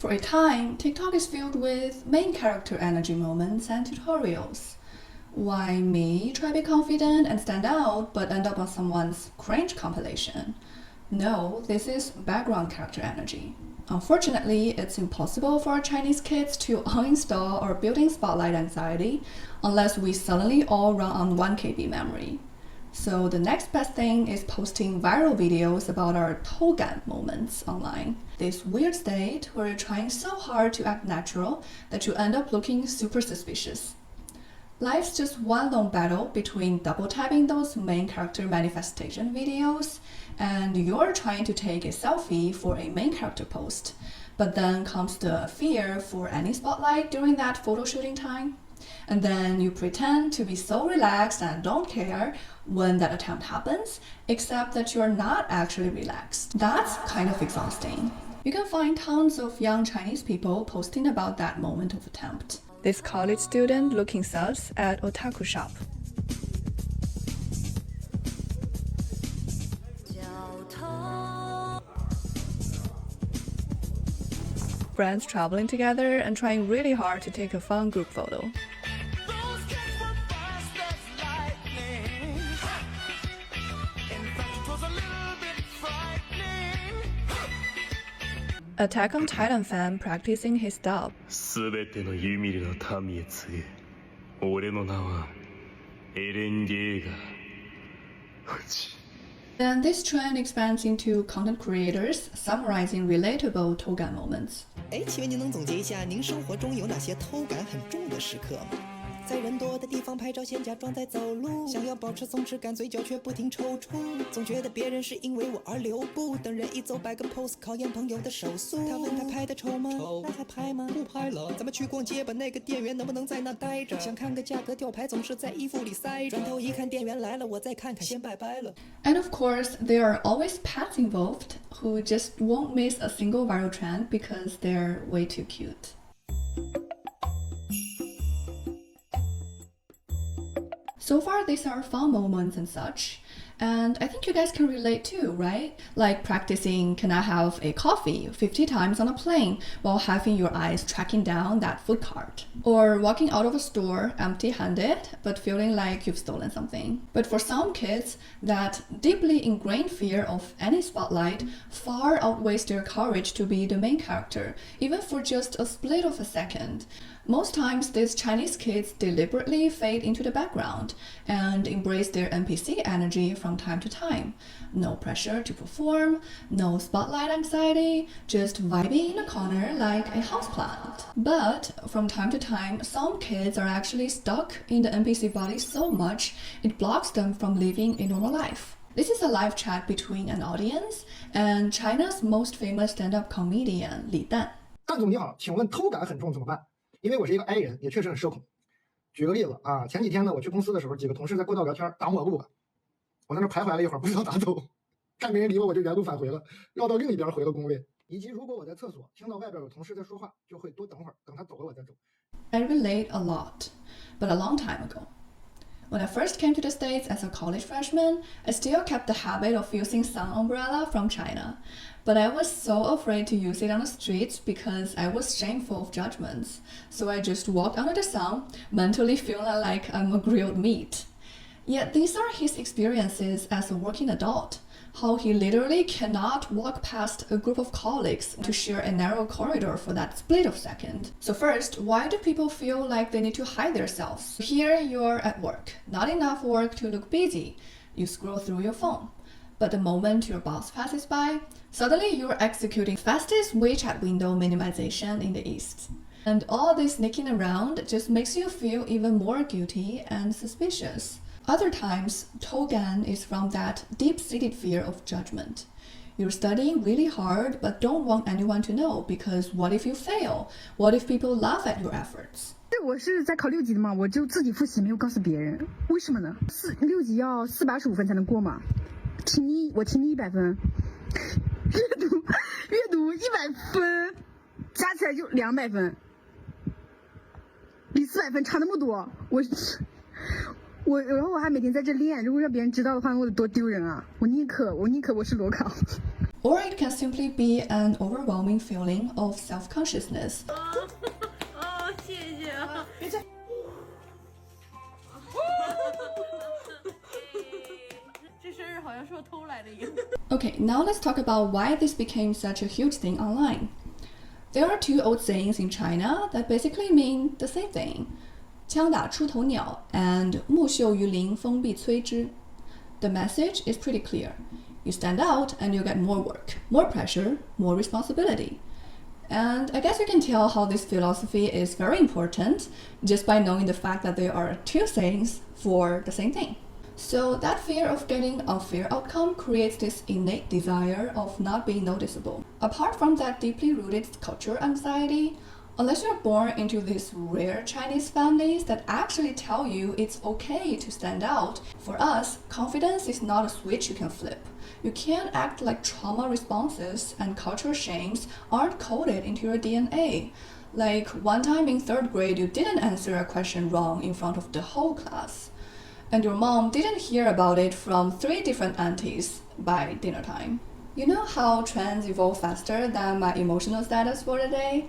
For a time, TikTok is filled with main character energy moments and tutorials. Why me try to be confident and stand out but end up on someone's cringe compilation? No, this is background character energy. Unfortunately, it's impossible for Chinese kids to uninstall or build in spotlight anxiety unless we suddenly all run on 1 KB memory. So the next best thing is posting viral videos about our TouGan moments online. This weird state where you're trying so hard to act natural that you end up looking super suspicious. Life's just one long battle between double tapping those main character manifestation videos and you're trying to take a selfie for a main character post, but then comes the fear for any spotlight during that photo shooting time. And then you pretend to be so relaxed and don't care when that attempt happens, except that you're not actually relaxed. That's kind of exhausting. You can find tons of young Chinese people posting about that moment of attempt. This college student looking sus at otaku shop. Friends traveling together and trying really hard to take a fun group photo. Attack on Titan fan practicing his dub. Then this trend expands into content creators summarizing relatable TouGan moments. 请问您能总结一下您生活中有哪些偷感很重的时刻吗？在人多的地方拍照，先假装在走路，想要保持松弛感，嘴角却不停抽搐，总觉得别人是因为我而留步，等人一走摆个 pose 考验朋友的手速。他问他拍的丑吗？丑，那还拍吗？不拍了。咱们去逛街吧，那个店员能不能在那待着？想看个价格吊牌，总是在衣服里塞着。转头一看店员来了，我再看看，先拜拜了。And of course, there are always pets involved who just won't miss a single viral trend because they're way too cute. So far, these are fun moments and such, and I think you guys can relate too, right? Like practicing "Can I have a coffee?" 50 times on a plane while having your eyes tracking down that food cart. Or walking out of a store empty-handed but feeling like you've stolen something. But for some kids, that deeply ingrained fear of any spotlight far outweighs their courage to be the main character, even for just a split of a second. Most times, these Chinese kids deliberately fade into the background and embrace their NPC energy from time to time. No pressure to perform, no spotlight anxiety, just vibing in a corner like a houseplant. But from time to time, some kids are actually stuck in the NPC body so much it blocks them from living a normal life. This is a live chat between an audience and China's most famous stand-up comedian Li Dan. Dan总你好，请问偷感很重怎么办？因为我是一个 I 人，也确实很社恐。举个例子啊，前几天呢，我去公司的时候，几个同事在过道聊天，挡我路了。我在那徘徊了一会儿，不知道咋走，看没人理我，我就原路返回了，绕到另一边回了工位。以及如果我在厕所听到外边有同事在说话，就会多等会儿，等他走了我再走。I relate a lot, but a long time ago. When I first came to the States as a college freshman, I still kept the habit of using sun umbrella from China. But I was so afraid to use it on the streets because I was shameful of judgments. So I just walked under the sun, mentally feeling like I'm a grilled meat. Yet these are his experiences as a working adult. How he literally cannot walk past a group of colleagues to share a narrow corridor for that split of second. So first, why do people feel like they need to hide themselves? Here you're at work, not enough work to look busy. You scroll through your phone. But the moment your boss passes by, suddenly you're executing fastest WeChat window minimization in the East. And all this sneaking around just makes you feel even more guilty and suspicious. Other times, TouGan is from that deep-seated fear of judgment. You're studying really hard but don't want anyone to know because what if you fail? What if people laugh at your efforts? 我是在考6级的嘛，我就自己复习，没有告诉别人。为什么呢？6级要485分才能过嘛。我听力100分，阅读100分，加起来就200分，比400分差那么多。然后我还每天在这练，如果让别人知道的话，我得多丢人啊！我宁可我是裸考。Or it can simply be an overwhelming feeling of self-consciousness. Okay, now let's talk about why this became such a huge thing online. There are two old sayings in China that basically mean the same thing. 枪打出头鸟 and 木秀于林风必摧之. The message is pretty clear. You stand out and you get more work, more pressure, more responsibility. And I guess you can tell how this philosophy is very important just by knowing the fact that there are two sayings for the same thing. So that fear of getting a fair outcome creates this innate desire of not being noticeable. Apart from that deeply rooted cultural anxiety, unless you're born into these rare Chinese families that actually tell you it's okay to stand out, for us, confidence is not a switch you can flip. You can't act like trauma responses and cultural shames aren't coded into your DNA. Like one time in 3rd grade, you didn't answer a question wrong in front of the whole class. And your mom didn't hear about it from 3 different aunties by dinner time. You know how trends evolve faster than my emotional status for the day?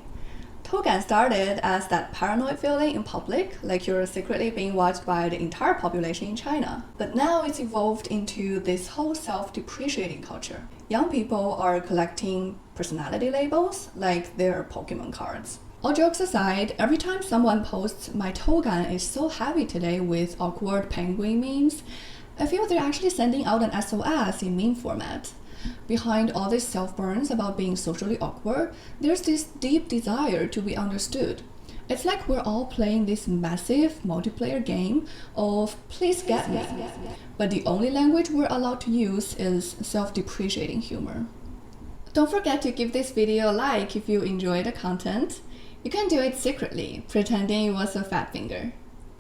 TouGan started as that paranoid feeling in public, like you're secretly being watched by the entire population in China. But now it's evolved into this whole self-depreciating culture. Young people are collecting personality labels like their Pokemon cards. All jokes aside, every time someone posts "my TouGan is so heavy today" with awkward penguin memes, I feel they're actually sending out an SOS in meme format. Behind all these self-burns about being socially awkward, there's this deep desire to be understood. It's like we're all playing this massive multiplayer game of please get me, but the only language we're allowed to use is self-depreciating humor. Don't forget to give this video a like if you enjoy the content. You can do it secretly, pretending it was a fat finger.